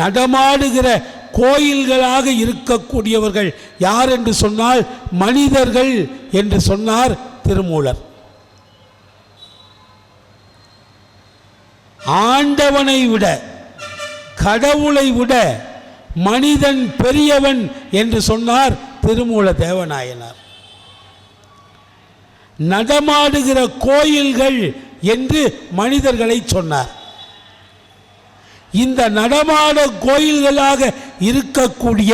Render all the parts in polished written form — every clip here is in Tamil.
நடமாடுகிற கோயில்களாக இருக்கக்கூடியவர்கள் யார் என்று சொன்னால் மனிதர்கள் என்று சொன்னார் திருமூலர். ஆண்டவனை விட கடவுளை விட மனிதன் பெரியவன் என்று சொன்னார் திருமூல தேவநாயனார். நடமாடுகிற கோயில்கள் என்று மனிதர்களை சொன்னார். இந்த நடமாட கோயில்களாக இருக்கக்கூடிய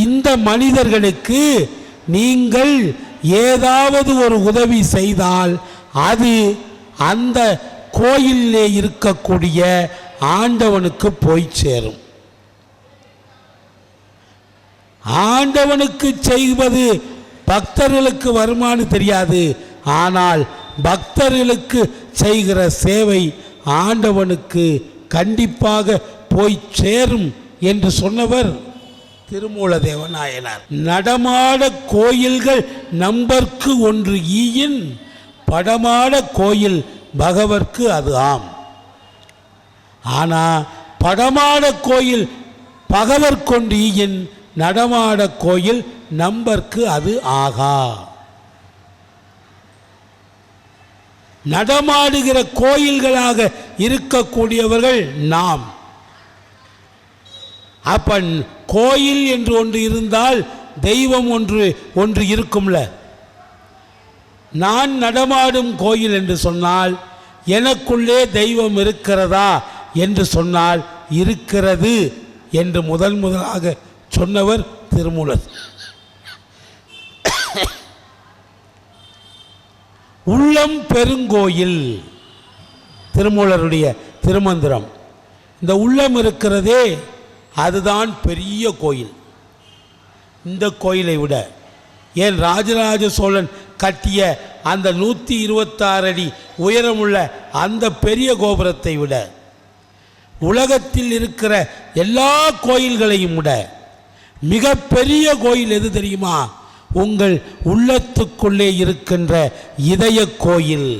இந்த மனிதர்களுக்கு நீங்கள் ஏதாவது ஒரு உதவி செய்தால் அது அந்த கோயிலே இருக்கக்கூடிய ஆண்டவனுக்கு போய் சேரும். ஆண்டவனுக்கு செய்வது பக்தர்களுக்கு வருமானு தெரியாது, ஆனால் பக்தர்களுக்கு செய்கிற சேவை ஆண்டவனுக்கு கண்டிப்பாக போய் சேரும் என்று சொன்னவர் திருமூல தேவநாயனார். நடமாட கோயில்கள் நம்பர்க்கு ஒன்று ஈயின் படமாட கோயில் பகவர்க்கு அது ஆம். ஆனால் படமாட கோயில் பகவர் கொண்டு ஈயின் நடமாட கோயில் நம்பர்க்கு அது ஆகா. நடமாடுகிற கோயில்களாக இருக்கக்கூடியவர்கள் நாம். அப்ப கோயில் என்று ஒன்று இருந்தால் தெய்வம் ஒன்று இருக்கும்ல. நான் நடமாடும் கோயில் என்று சொன்னால் எனக்குள்ளே தெய்வம் இருக்கிறதா என்று சொன்னால் இருக்கிறது என்று முதலாக சொன்னவர் திருமூலர். உள்ளம் பெருங்கோயில் திருமூலருடைய திருமந்திரம். இந்த உள்ளம் இருக்கிறதே அதுதான் பெரிய கோயில். இந்த கோயிலை விட ஏன் ராஜராஜ சோழன் கட்டிய அந்த 126 அடி உயரமுள்ள அந்த பெரிய கோபுரத்தை விட உலகத்தில் இருக்கிற எல்லா கோயில்களையும் விட மிக பெரிய கோயில் எது தெரியுமா? உங்கள் உள்ளத்துக்குள்ளே இருக்கின்ற இதய கோயில்.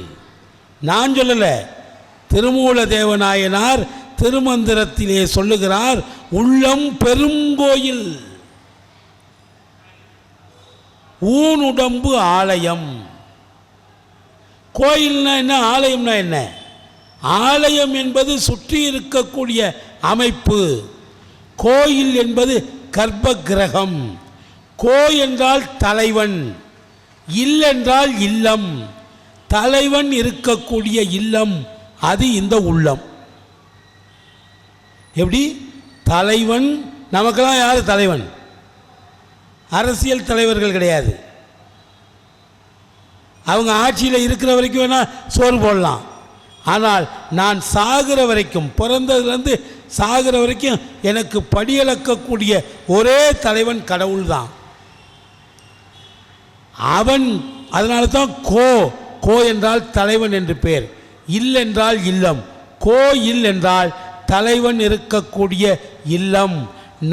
நான் சொல்லல, திருமூல தேவநாயனார் திருமந்திரத்திலே சொல்லுகிறார், உள்ளம் பெருங்கோயில் ஊனுடம்பு ஆலயம். கோயில்னா என்ன, ஆலயம்னா என்ன? ஆலயம் என்பது சுற்றி இருக்கக்கூடிய அமைப்பு. கோயில் என்பது கர்ப்ப கிரகம். கோ என்றால் தலைவன், இல் என்றால் இல்லம். தலைவன் இருக்கக்கூடிய இல்லம் அது இந்த உள்ளம். எப்படி தலைவன்? நமக்கெல்லாம் யார் தலைவன்? அரசியல் தலைவர்கள் கிடையாது. அவங்க ஆட்சியில் இருக்கிற வரைக்கும் வேணால் சோறு போடலாம். ஆனால் நான் சாகிற வரைக்கும், பிறந்ததுலேருந்து சாகிற வரைக்கும் எனக்கு படியளக்கக்கூடிய ஒரே தலைவன் கடவுள் தான். அவன் அதனால தான் கோ என்றால் தலைவன் என்று பெயர். இல் என்றால் இல்லம். கோயில் என்றால் தலைவன் இருக்கக்கூடிய இல்லம்.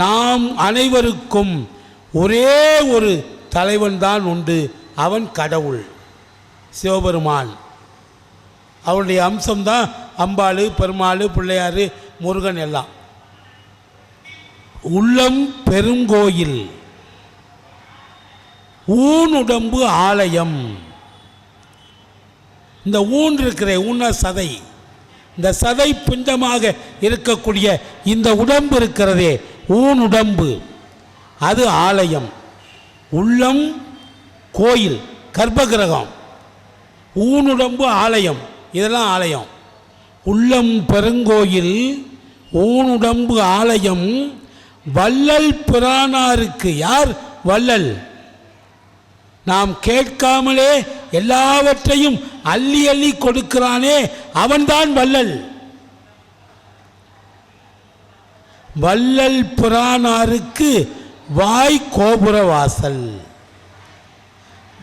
நாம் அனைவருக்கும் ஒரே ஒரு தலைவன் தான் உண்டு, அவன் கடவுள் சிவபெருமான். அவருடைய அம்சம்தான் அம்பாள், பெருமாள், பிள்ளையார், முருகன் எல்லாம். உள்ளம் பெருங்கோயில் ஊனுடம்பு ஆலயம். இந்த ஊன் இருக்கிற ஊன சதை, இந்த சதை பிண்டமாக இருக்கக்கூடிய இந்த உடம்பு இருக்கிறதே ஊனுடம்பு, அது ஆலயம். உள்ளம் கோயில் கர்ப்பகிரகம், ஊனுடம்பு ஆலயம், இதெல்லாம் ஆலயம். உள்ளம் பெருங்கோயில் ஊனுடம்பு ஆலயம். வள்ளல் பிரானாருக்கு. யார் வள்ளல்? நாம் கேட்காமலே எல்லாவற்றையும் அள்ளி அள்ளி கொடுக்கிறானே அவன்தான் வள்ளல். வள்ளல் பிரானாருக்கு வாய் கோபுர வாசல்.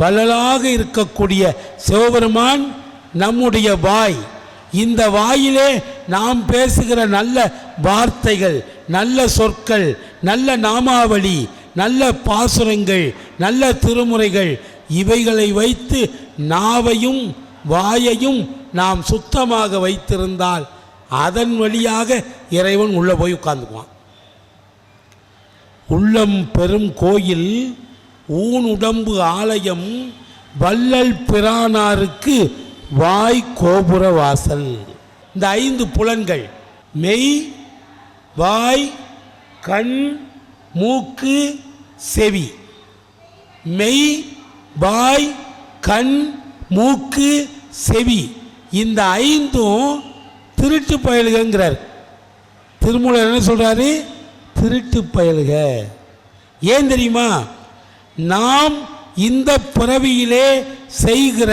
வள்ளலாக இருக்கக்கூடிய சிவபெருமான் நம்முடைய வாய். இந்த வாயிலே நாம் பேசுகிற நல்ல வார்த்தைகள், நல்ல சொற்கள், நல்ல நாமாவளி, நல்ல பாசுரங்கள், நல்ல திருமுறைகள், இவைகளை வைத்து நாவையும் வாயையும் நாம் சுத்தமாக வைத்திருந்தால் அதன் வழியாக இறைவன் உள்ளே போய் உட்கார்ந்துக்குவான். உள்ளம் பெரும் கோயில் ஊனுடம்பு ஆலயம் வள்ளல் பிரானாருக்கு வாய் கோபுர வாசல். இந்த 5 புலன்கள் மெய், வாய், கண், மூக்கு, செவி. மெய், வாய், கண், மூக்கு, செவி, இந்த 5ம் திருட்டு பயலுகிறார். திருமூலர் என்ன சொல்றாரு? திருட்டு பயலுக. ஏன் தெரியுமா? நாம் இந்த பிறவியிலே செய்கிற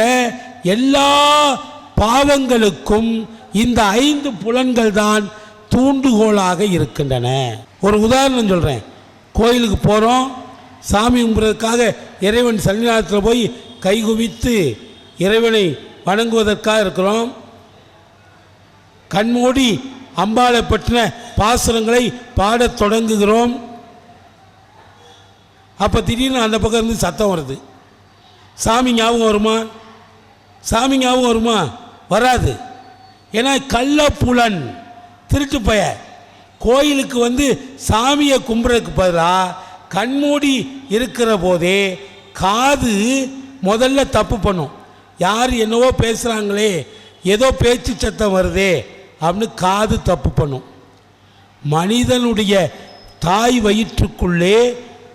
எல்லா பாவங்களுக்கும் இந்த 5 புலன்கள் தான் தூண்டுகோலாக இருக்கின்றன. ஒரு உதாரணம் சொல்கிறேன். கோயிலுக்கு போகிறோம், சாமி கும்பிட்றதுக்காக இறைவன் சன்னிதானத்தில் போய் கைகுவித்து இறைவனை வணங்குவதற்காக இருக்கிறோம். கண்மூடி அம்பாளை பற்றின பாசுரங்களை பாடத் தொடங்குகிறோம். அப்போ திடீர்னு அந்த பக்கம் இருந்து சத்தம் வருது. சாமி ஞாபகம் வருமா? சாமி ஞாபகம் வருமா? வராது. ஏன்னா கள்ளப்புலன், திருட்டு பய. கோயிலுக்கு வந்து சாமியை கும்பிட்றதுக்கு பதிலாக கண்மூடி இருக்கிற போதே காது முதல்ல தப்பு பண்ணும். யார் என்னவோ பேசுகிறாங்களே, ஏதோ பேச்சு சத்தம் வருதே அப்படின்னு காது தப்பு பண்ணும். மனிதனுடைய தாய் வயிற்றுக்குள்ளே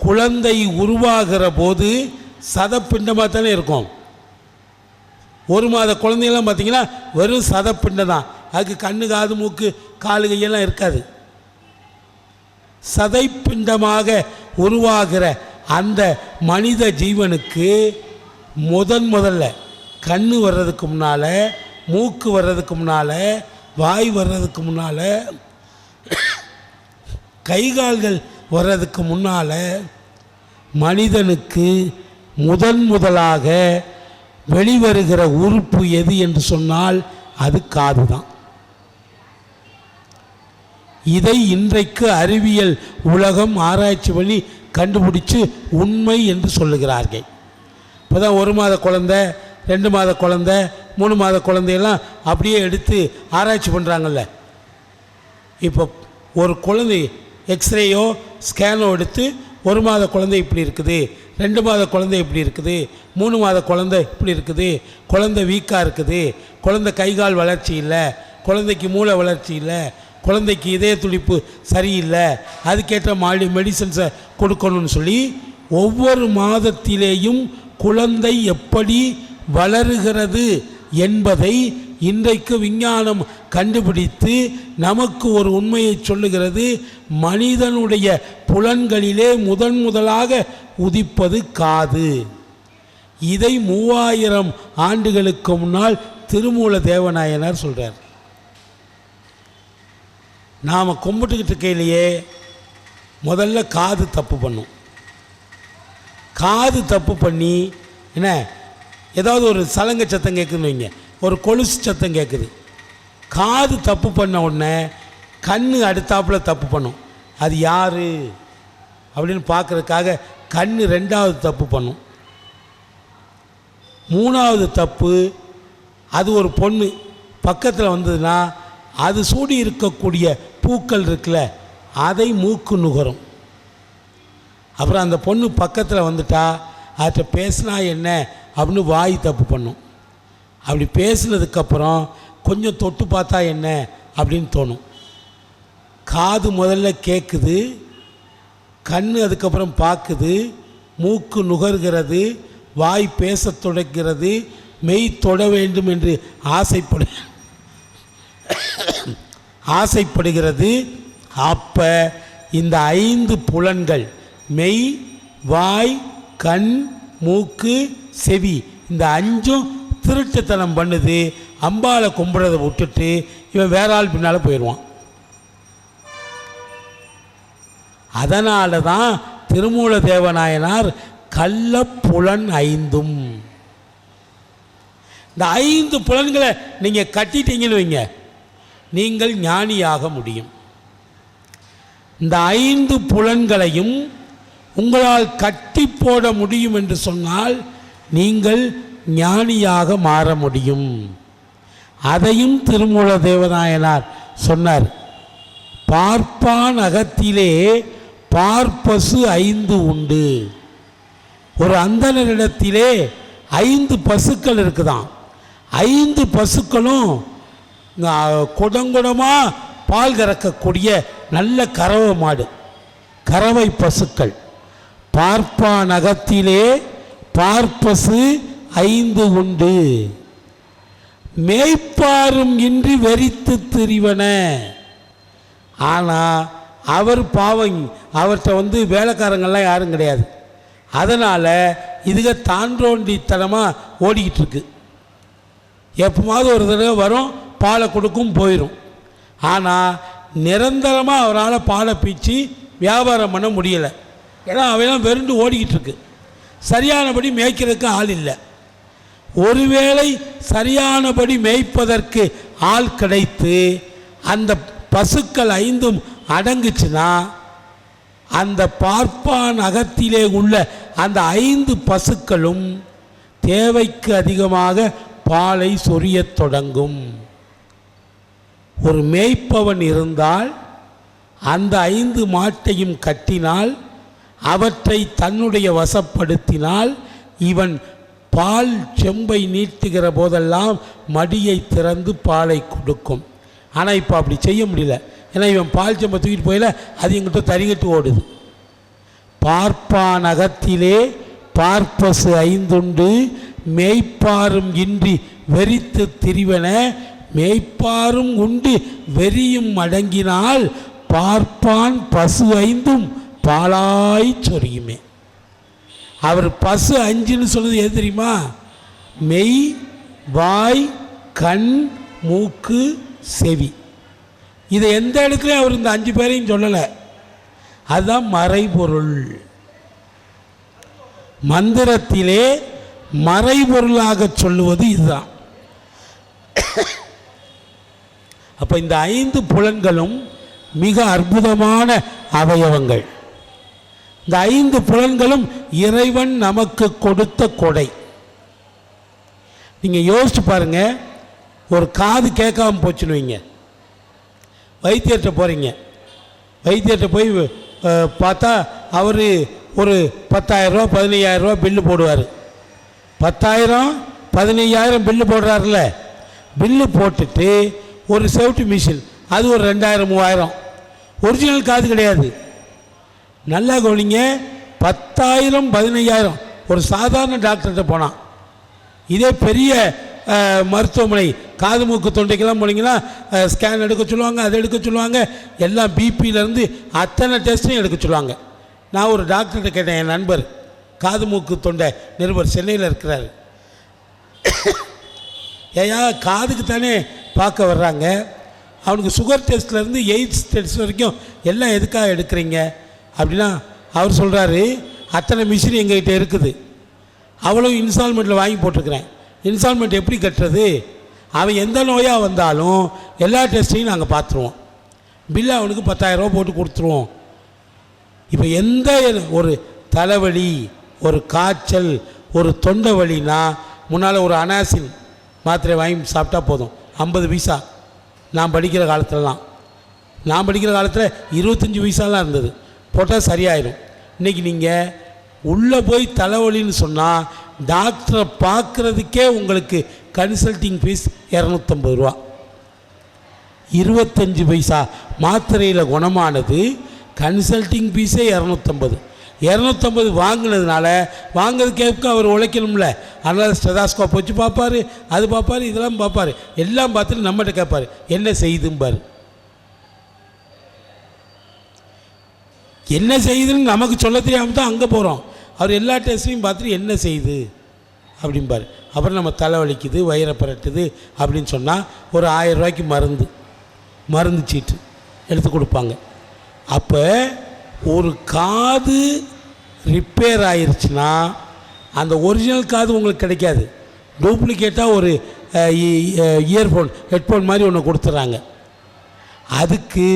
குழந்தை உருவாகிற போது சதப்பிண்டமாக தானே இருக்கும். 1 மாத குழந்தையெல்லாம் பார்த்திங்கன்னா வெறும் சதப்பிண்டம் தான். அதுக்கு கண்ணு, காது, மூக்கு, காலு, கையெல்லாம் இருக்காது. சதைப்பிண்டமாக உருவாகிற அந்த மனித ஜீவனுக்கு முதல்ல கண்ணு வர்றதுக்கு முன்னால், மூக்கு வர்றதுக்கு முன்னால், வாய் வர்றதுக்கு முன்னால், கைகால்கள் வர்றதுக்கு முன்னால் மனிதனுக்கு முதலாக வெளிவருகிற உறுப்பு எது என்று சொன்னால் அது காது தான். இதை இன்றைக்கு அறிவியல் உலகம் ஆராய்ச்சி பண்ணி கண்டுபிடிச்சு உண்மை என்று சொல்லுகிறார்கள். இப்போ தான் 1 மாத குழந்தை, 2 மாத குழந்தை, 3 மாத குழந்தையெல்லாம் அப்படியே எடுத்து ஆராய்ச்சி பண்ணுறாங்கல்ல. இப்போ ஒரு குழந்தை எக்ஸ்ரேயோ ஸ்கேனோ எடுத்து 1 மாத குழந்தை இப்படி இருக்குது, 2 மாத குழந்தை இப்படி இருக்குது, 3 மாத குழந்தை இப்படி இருக்குது, குழந்தை வீக்காக இருக்குது, குழந்தை கைகால் வளர்ச்சி இல்லை, குழந்தைக்கு மூளை வளர்ச்சி இல்லை, குழந்தைக்கு இதய துடிப்பு சரியில்லை, அதுக்கேற்ற மெடிசன்ஸை கொடுக்கணும்னு சொல்லி ஒவ்வொரு மாதத்திலேயும் குழந்தை எப்படி வளருகிறது என்பதை இன்றைக்கு விஞ்ஞானம் கண்டுபிடித்து நமக்கு ஒரு உண்மையை சொல்லுகிறது. மனிதனுடைய புலன்களிலே முதலாக உதிப்பது காது. இதை 3000 ஆண்டுகளுக்கு முன்னால் திருமூல தேவநாயனார் சொல்கிறார். நாம் கும்பிட்டுக்கிட்டு இருக்கையிலேயே முதல்ல காது தப்பு பண்ணும். காது தப்பு பண்ணி என்ன, ஏதாவது ஒரு சலங்க சத்தம் கேட்குதுன்னு வைங்க, ஒரு கொலுசு சத்தம் கேட்குது. காது தப்பு பண்ண உடனே கண்ணு அடுத்தாப்பில் தப்பு பண்ணும். அது யார் அப்படின்னு பார்க்குறதுக்காக கண்ணு 2வது தப்பு பண்ணும். 3வது தப்பு, அது ஒரு பொண்ணு பக்கத்தில் வந்ததுன்னா அது சூடி இருக்கக்கூடிய பூக்கள் இருக்குல்ல, அதை மூக்கு நுகரும். அப்புறம் அந்த பொண்ணு பக்கத்தில் வந்துட்டா அதை பேசினா என்ன அப்படின்னு வாய் தப்பு பண்ணும். அப்படி பேசினதுக்கப்புறம் கொஞ்சம் தொட்டு பார்த்தா என்ன அப்படின்னு தோணும். காது முதல்ல கேட்குது, கண் அதுக்கப்புறம் பார்க்குது, மூக்கு நுகர்கிறது, வாய் பேச தொடங்கிறது, மெய் தொட வேண்டும் என்று ஆசைப்படுகிறது. அப்போ இந்த 5 புலன்கள் மெய், வாய், கண், மூக்கு, செவி, இந்த 5ம் திருட்டுத்தனம் பண்ணுது. அம்பாளை கும்பிட்றதை விட்டுட்டு இவன் வேற ஆள் பின்னால் போயிடுவான். அதனால தான் திருமூல தேவநாயனார் கள்ளப்புலன் 5ம், இந்த 5 புலன்களை நீங்கள் கட்டிட்டீங்கன்னு வைங்க, நீங்கள் ஞானியாக முடியும். இந்த 5 புலன்களையும் உங்களால் கட்டி போட முடியும் என்று சொன்னால் நீங்கள் ஞானியாக மாற முடியும். அதையும் திருமூல தேவநாயனார் சொன்னார். பார்ப்பான் அகத்திலே பார்ப்பசு 5 உண்டு. ஒரு அந்தணரிடத்திலே 5 பசுக்கள் இருக்குதான். 5 பசுக்களும் குடங்குடமாக பால் கறக்கக்கூடிய நல்ல கறவை மாடு, கறவை பசுக்கள். பார்ப்பா நகத்திலே பார்ப்பசு 5 உண்டு. மேய்ப்பாரும் இன்றி வெறித்து திரிவன. ஆனால் அவர் பாவம், அவர்கிட்ட வேலைக்காரங்கள்லாம் யாரும் கிடையாது. அதனால் இதுக தாண்டோண்டித்தனமாக ஓடிக்கிட்டு இருக்கு. எப்போமாவது ஒரு தடவை வரும், பாலை கொடுக்கும், போயிடும். ஆனால் நிரந்தரமாக அவரால் பாலை பீச்சி வியாபாரம் பண்ண முடியலை. ஏன்னா அவையெல்லாம் வெறுண்டு ஓடிக்கிட்டு இருக்கு. சரியானபடி மேய்க்கிறதுக்கு ஆள் இல்லை. ஒருவேளை சரியானபடி மேய்ப்பதற்கு ஆள் கிடைத்து அந்த பசுக்கள் 5 அடங்குச்சுன்னா அந்த பார்ப்பான் அகத்திலே உள்ள அந்த 5 பசுக்களும் தேவைக்கு அதிகமாக பாலை சொரியத் தொடங்கும். ஒரு மேய்ப்பவன் இருந்தால் அந்த 5 மாட்டையும் கட்டினால், அவற்றை தன்னுடைய வசப்படுத்தினால், இவன் பால் செம்பை நீட்டுகிற போதெல்லாம் மடியை திறந்து பாலை கொடுக்கும். ஆனால் இப்போ அப்படி செய்ய முடியல. ஏன்னா இவன் பால் செம்பை தூக்கிட்டு போயில, அது எங்கிட்ட தறிகட்டு ஓடுது. பார்ப்பான் அகத்திலே பார்ப்பசு 5 உண்டு. மேய்ப்பாரும் இன்றி வெறித்து திரிவன. மேய்ப்பாரும் உண்டு வெறியும் அடங்கினால் பார்ப்பான் பசு 5 பாலாய் சொரியுமே. அவர் பசு 5ன்னு சொன்னது எது தெரியுமா? மெய், வாய், கண், மூக்கு, செவி. இதை எந்த இடத்துலையும் அவர் இந்த 5 பேரையும் சொல்லலை. அதுதான் மறைபொருள். மந்திரத்திலே மறைபொருளாக சொல்லுவது இதுதான். அப்போ இந்த 5 புலன்களும் மிக அற்புதமான அவயவங்கள். இந்த 5 புலன்களும் இறைவன் நமக்கு கொடுத்த கொடை. நீங்கள் யோசிச்சு பாருங்க. ஒரு காது கேட்காம போச்சுன்னு வைங்க, வைத்தியர்கிட்ட போகிறீங்க. வைத்தியர்கிட்ட போய் பார்த்தா அவர் ஒரு 10,000 ரூபா 15,000 ரூபா பில்லு போடுவார். 10,000 15,000 பில்லு போடுறாருல, பில்லு போட்டுட்டு ஒரு சேஃப்டி மிஷின், அது ஒரு 2,000 3,000. ஒரிஜினல் காது கிடையாது. நல்லா கவனிங்க. 10,000 15,000 ஒரு சாதாரண டாக்டர்கிட்ட போனான். இதே பெரிய மருத்துவமனை, காது மூக்கு தொண்டைக்கெல்லாம் போனீங்கன்னா ஸ்கேன் எடுக்க சொல்லுவாங்க, அதை எடுக்க சொல்லுவாங்க, எல்லாம் பிபியிலேருந்து அத்தனை டெஸ்ட்டையும் எடுக்க சொல்லுவாங்க. நான் ஒரு டாக்டர்கிட்ட கேட்டேன், என் நண்பர் காது மூக்கு தொண்டை நிருபர் சென்னையில் இருக்கிறார். ஏயா காதுக்கு தானே பார்க்க வர்றாங்க, அவனுக்கு சுகர் டெஸ்ட்லேருந்து எய்ட்ஸ் டெஸ்ட் வரைக்கும் எல்லாம் எதுக்காக எடுக்கிறீங்க அப்படின்னா அவர் சொல்கிறாரு, அத்தனை மிஷின் எங்கள்கிட்ட இருக்குது, அவ்வளோ இன்ஸ்டால்மெண்ட்டில் வாங்கி போட்டிருக்கிறேன். இன்ஸ்டால்மெண்ட் எப்படி கட்டுறது? அவன் எந்த நோயாக வந்தாலும் எல்லா டெஸ்ட்டையும் நாங்கள் பார்த்துருவோம், பில்லு அவனுக்கு 10,000 ரூபா போட்டு கொடுத்துருவோம். இப்போ எந்த ஒரு தலைவலி, ஒரு காய்ச்சல், ஒரு தொண்டை வலினா முன்னால் ஒரு அனாசின் மாத்திரை வாங்கி சாப்பிட்டா போதும், 50 பைசா. நான் படிக்கிற காலத்துலலாம், நான் படிக்கிற காலத்தில் 25 பைசாலாம் இருந்தது, போட்டால் சரியாயிடும். இன்றைக்கி நீங்கள் உள்ளே போய் தலைவலின்னு சொன்னால் டாக்டரை பார்க்குறதுக்கே உங்களுக்கு கன்சல்டிங் ஃபீஸ் 250 ரூபா. 25 பைசா மாத்திரையில் குணமானது, கன்சல்டிங் ஃபீஸே 250. 250 வாங்கினதுனால வாங்கிறது கேட்க அவர் உழைக்கணும்ல. அதனால் ஸ்டெதாஸ்கோப் வச்சு பார்ப்பார், அது பார்ப்பார், இதெல்லாம் பார்ப்பார். எல்லாம் பார்த்துட்டு நம்மகிட்ட கேட்பார், என்ன செய்யுதும்பார். என்ன செய்யுதுன்னு நமக்கு சொல்ல தெரியாமல் தான் அங்கே போகிறோம். அவர் எல்லா டெஸ்ட்டையும் பார்த்துட்டு என்ன செய்யுது அப்படிம்பார். அப்புறம் நம்ம தலை வலிக்குது, வயிறை பரட்டுது அப்படின்னு சொன்னால் ஒரு 1000 ரூபாய்க்கு மருந்து சீட்டு எடுத்து கொடுப்பாங்க. அப்போ ஒரு காது ரிப்பேர் ஆயிடுச்சுன்னா அந்த ஒரிஜினல் காது உங்களுக்கு கிடைக்காது. டூப்ளிகேட்டாக ஒரு இயர்ஃபோன் ஹெட்ஃபோன் மாதிரி ஒன்று கொடுத்துட்றாங்க. அதுக்கு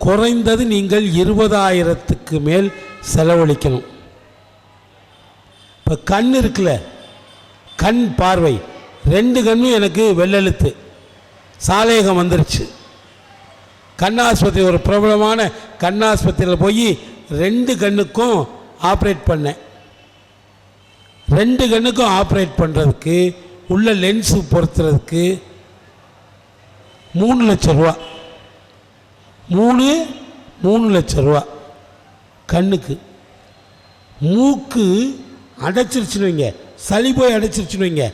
குறைந்தது நீங்கள் 20,000க்கு மேல் செலவழிக்கணும். இப்போ கண் இருக்குல்ல, கண் பார்வை, 2 கண்ணும் எனக்கு வெள்ளெழுத்து, சாலேகம் வந்துருச்சு. கண்ணாஸ்பத்திரி, ஒரு பிரபலமான கண்ணாஸ்பத்திரியில் போய் 2 கண்ணுக்கும் ஆப்ரேட் பண்ணேன். 2 கண்ணுக்கும் ஆப்ரேட் பண்ணுறதுக்கு உள்ள லென்ஸு பொறுத்துறதுக்கு 3 லட்சம் ரூபா. 3 லட்சம் ரூபா கண்ணுக்கு. மூக்கு அடைச்சிருச்சுன்னு வைங்க, சளி போய் அடைச்சிருச்சுன்னு வைங்க,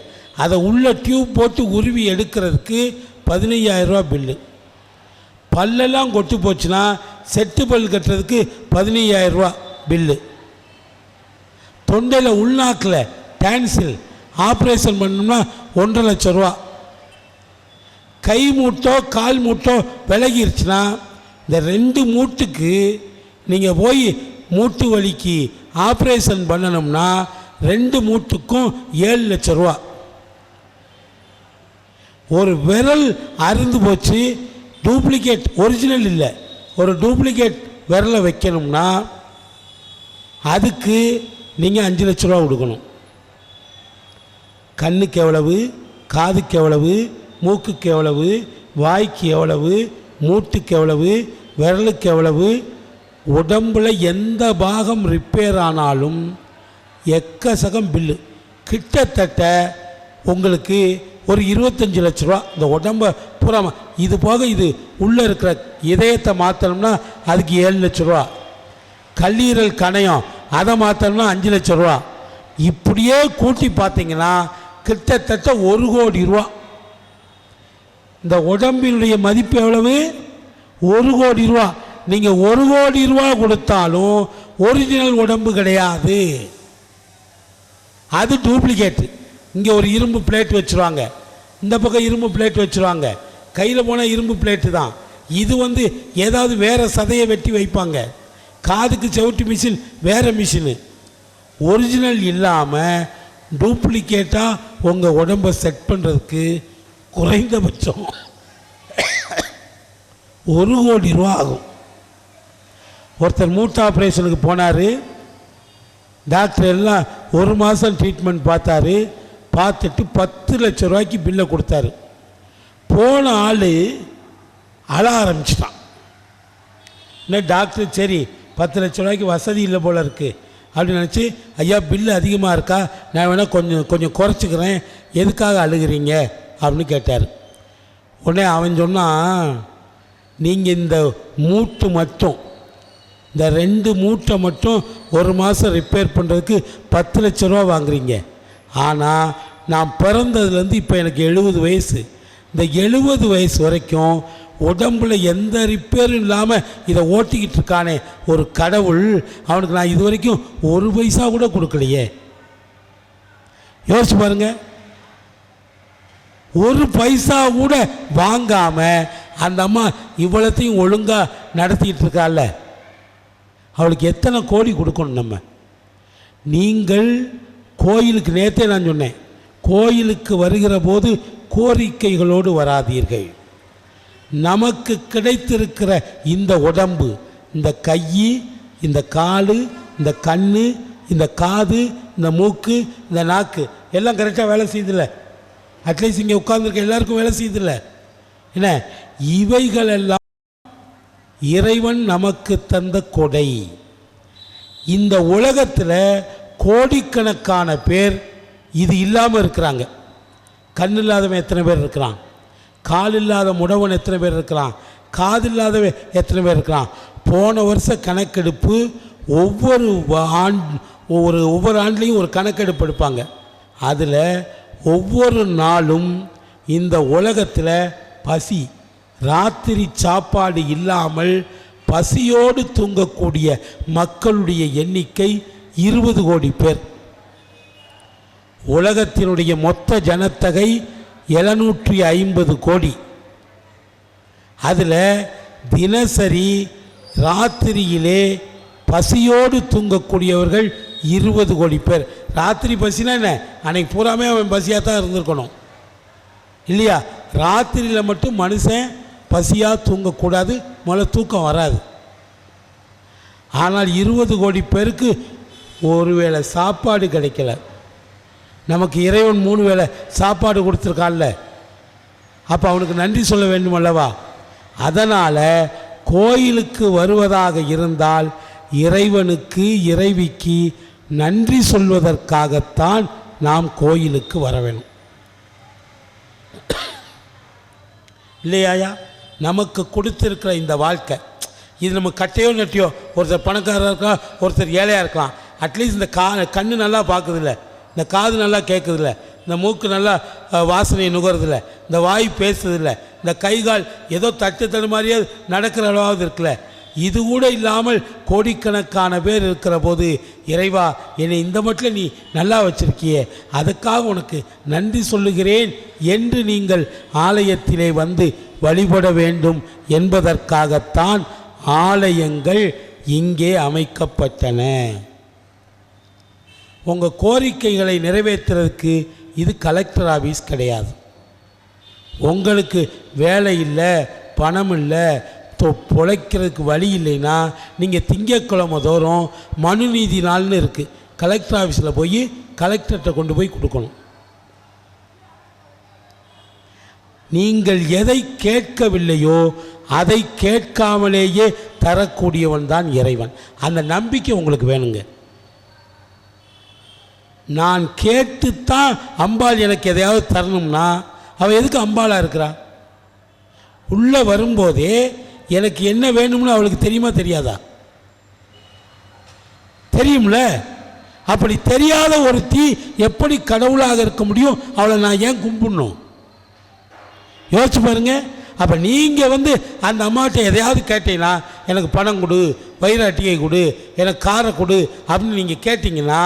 அதை உள்ள டியூப் போட்டு உருவி எடுக்கிறதுக்கு 15,000 ரூபா பில்லு. பல்லெல்லாம் கொட்டி போச்சுன்னா செட்டு பல் கட்டுறதுக்கு 15,000 ரூபா பில்லு. தொண்டையில் உள்நாக்கில் டான்சில் ஆப்ரேஷன் பண்ணோம்னா 1.5 லட்சம் ரூபா. கை மூட்டோ கால் மூட்டோ விலகிருச்சுன்னா இந்த 2 மூட்டுக்கு நீங்கள் போய் மூட்டு வலிக்கு ஆப்ரேஷன் பண்ணணும்னா 2 மூட்டுக்கும் 7 லட்சம் ரூபா. ஒரு விரல் அருந்து போச்சு, டூப்ளிகேட் ஒரிஜினல் இல்லை, ஒரு டூப்ளிகேட் விரலை வைக்கணும்னா அதுக்கு நீங்கள் 5 லட்ச ரூபா கொடுக்கணும். கண்ணுக்கு எவ்வளவு, காதுக்கு எவ்வளவு, மூக்குக்கு எவ்வளவு, வாய்க்கு எவ்வளவு, மூட்டுக்கு எவ்வளவு, விரலுக்கு எவ்வளவு, உடம்பில் எந்த பாகம் ரிப்பேர் ஆனாலும் எக்கசகம் பில்லு. கிட்டத்தட்ட உங்களுக்கு ஒரு 25 லட்ச ரூபா இந்த உடம்பை பூரா. இது போக இது உள்ளே இருக்கிற இதயத்தை மாற்றணும்னா அதுக்கு 7 லட்ச ரூபா. கல்லீரல் கணையம் அதை மாற்றணும்னா 5 லட்ச ரூபா. இப்படியே கூட்டி பார்த்தீங்கன்னா கிட்டத்தட்ட 1 கோடி ரூபா. இந்த உடம்பினுடைய மதிப்பு எவ்வளவு? 1 கோடி ரூபா. நீங்கள் 1 கோடி ரூபா கொடுத்தாலும் ஒரிஜினல் உடம்பு கிடையாது, அது டூப்ளிகேட்டு. இங்கே ஒரு இரும்பு பிளேட் வச்சுருவாங்க, இந்த பக்கம் இரும்பு பிளேட் வச்சுருவாங்க, கையில் போனால் இரும்பு பிளேட்டு தான். இது ஏதாவது வேறு சதையை வெட்டி வைப்பாங்க. காதுக்கு செவிட்டு மிஷின் வேறு மிஷினு. ஒரிஜினல் இல்லாமல் டூப்ளிகேட்டாக உங்கள் உடம்பை செட் பண்ணுறதுக்கு குறைந்தபட்சம் 1 கோடி ரூபா ஆகும். ஒருத்தர் மூட்டு ஆப்ரேஷனுக்கு போனார். டாக்டர் எல்லாம் 1 மாதம் ட்ரீட்மெண்ட் பார்த்தாரு. பார்த்துட்டு 10 லட்ச ரூபாய்க்கு பில்லை கொடுத்தாரு. போன ஆள் அழ ஆரம்பிச்சிட்டான். இல்லை டாக்டர் சரி 10 லட்ச ரூபாய்க்கு வசதி இல்லை போல் இருக்குது அப்படின்னு நினச்சி, ஐயா பில்லு அதிகமாக இருக்கா, நான் வேணால் கொஞ்சம் குறைச்சிக்கிறேன், எதுக்காக அழுகிறீங்க அப்படின்னு கேட்டார். உடனே அவன் சொன்னான், நீங்கள் இந்த மூட்டு மட்டும், இந்த 2 மூட்டை மட்டும் 1 மாதம் ரிப்பேர் பண்ணுறதுக்கு 10 லட்ச ரூபா வாங்குறீங்க. ஆனால் நான் பிறந்ததுலேருந்து இப்போ எனக்கு 70 வயசு. இந்த 70 வயசு வரைக்கும் உடம்புல எந்த ரிப்பேரும் இல்லாமல் இதை ஓட்டிக்கிட்டு இருக்கானே ஒரு கடவுள், அவனுக்கு நான் இது வரைக்கும் 1 பைசா கூட கொடுக்கலையே. யோசிச்சு பாருங்க, 1 பைசா கூட வாங்காமல் அந்த அம்மா இவ்வளத்தையும் ஒழுங்காக நடத்திக்கிட்டு இருக்கால, அவளுக்கு எத்தனை கோடி கொடுக்கணும் நம்ம? நீங்கள் கோயிலுக்கு, நேற்றே நான் சொன்னேன், கோயிலுக்கு வருகிற போது கோரிக்கைகளோடு வராதீர்கள். நமக்கு கிடைத்திருக்கிற இந்த உடம்பு, இந்த கை, இந்த கால், இந்த கண், இந்த காது, இந்த மூக்கு, இந்த நாக்கு எல்லாம் கரெக்டாக வேலை செய்யுதில்ல? அட்லீஸ்ட் இங்கே உட்கார்ந்துருக்க எல்லாருக்கும் வேலை செய்யுதில்ல? என்ன, இவைகளெல்லாம் இறைவன் நமக்கு தந்த கொடை. இந்த உலகத்தில் கோடிக்கணக்கான பேர் இது இல்லாமல் இருக்கிறாங்க. கண் இல்லாதவன் எத்தனை பேர் இருக்கிறான்? கால் இல்லாத முடவன் எத்தனை பேர் இருக்கிறான்? காது இல்லாதவன் எத்தனை பேர் இருக்கிறான்? போன வருஷ கணக்கெடுப்பு ஒவ்வொரு ஆண்டுலேயும் ஒரு கணக்கெடுப்பு எடுப்பாங்க. அதில் ஒவ்வொரு நாளும் இந்த உலகத்தில் பசி, ராத்திரி சாப்பாடு இல்லாமல் பசியோடு தூங்கக்கூடிய மக்களுடைய எண்ணிக்கை 20 கோடி பேர். உலகத்தினுடைய மொத்த ஜனத்தொகை 750 கோடி. அதில் தினசரி ராத்திரியிலே பசியோடு தூங்கக்கூடியவர்கள் 20 கோடி பேர். ராத்திரி பசினா என்ன? அன்னைக்கு பூராமே அவன் பசியாக தான் இருந்திருக்கணும் இல்லையா? ராத்திரியில் மட்டும் மனுஷன் பசியாக தூங்கக்கூடாது, முதல்ல தூக்கம் வராது. ஆனால் 20 கோடி பேருக்கு ஒருவேளை சாப்பாடு கிடைக்கல. நமக்கு இறைவன் 3 வேளை சாப்பாடு கொடுத்துருக்கான்ல, அப்போ அவனுக்கு நன்றி சொல்ல வேண்டும் அல்லவா? அதனால் கோயிலுக்கு வருவதாக இருந்தால் இறைவனுக்கு இறைவிக்கு நன்றி சொல்வதற்காகத்தான் நாம் கோயிலுக்கு வர வேணும். இல்லையாயா? நமக்கு கொடுத்திருக்கிற இந்த வாழ்க்கை இது நம்ம கட்டையோ நட்டியோ, ஒருத்தர் பணக்காரராக இருக்கலாம், ஒருத்தர் ஏழையாக இருக்கலாம். அட்லீஸ்ட் இந்த கண்ணு நல்லா பார்க்குதில்ல, இந்த காது நல்லா கேட்குதில்ல, இந்த மூக்கு நல்லா வாசனையை நுகர்றதில்ல, இந்த வாய் பேசுறதில்ல, இந்த கை கால் ஏதோ தட்டு மாதிரியே நடக்கிற அளவாவது இருக்குல்ல. இது கூட இல்லாமல் கோடிக்கணக்கான பேர் இருக்கிற போது, இறைவா என்னை இந்த மட்டும் நீ நல்லா வச்சிருக்கியே, அதுக்காக உனக்கு நன்றி சொல்லுகிறேன் என்று நீங்கள் ஆலயத்திலே வந்து வழிபட வேண்டும் என்பதற்காகத்தான் ஆலயங்கள் இங்கே அமைக்கப்பட்டன. உங்கள் கோரிக்கைகளை நிறைவேற்றுறதுக்கு இது கலெக்டர் ஆஃபீஸ் கிடையாது. உங்களுக்கு வேலை இல்லை, பணம் இல்லை, பொழைக்கிறதுக்கு வழி இல்லைன்னா நீங்கள் திங்கட்கிழமை தோறும் மனு நீதி நாள்னு இருக்குது, கலெக்டர் ஆஃபீஸில் போய் கலெக்டர்கிட்ட கொண்டு போய் கொடுக்கணும். நீங்கள் எதை கேட்கவில்லையோ அதை கேட்காமலேயே தரக்கூடியவன் தான் இறைவன். அந்த நம்பிக்கை உங்களுக்கு வேணுங்க. நான் கேட்டுத்தான் அம்பாள் எனக்கு எதையாவது தரணும்னா அவள் எதுக்கு அம்பாளாக இருக்கிறா? உள்ளே வரும்போதே எனக்கு என்ன வேணும்னு அவளுக்கு தெரியுமா தெரியாதா? தெரியும்ல. அப்படி தெரியாத ஒருத்தி எப்படி கடவுளாக இருக்க முடியும்? அவளை நான் ஏன் கும்பிடணும்? யோசிச்சு பாருங்க. அப்போ நீங்கள் அந்த அம்மாட்ட எதையாவது கேட்டீங்கன்னா, எனக்கு பணம் கொடு, வைராட்டியை கொடு, எனக்கு காரை கொடு அப்படின்னு நீங்கள் கேட்டிங்கன்னா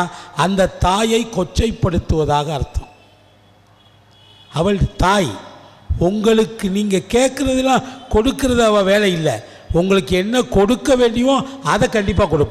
அந்த தாயை கொச்சைப்படுத்துவதாக அர்த்தம். அவள் தாய். உங்களுக்கு நீங்கள் கேட்குறதெல்லாம் கொடுக்கறது அவள் வேலை இல்லை. உங்களுக்கு என்ன கொடுக்க வேண்டியோ அதை கண்டிப்பாக கொடுப்பா.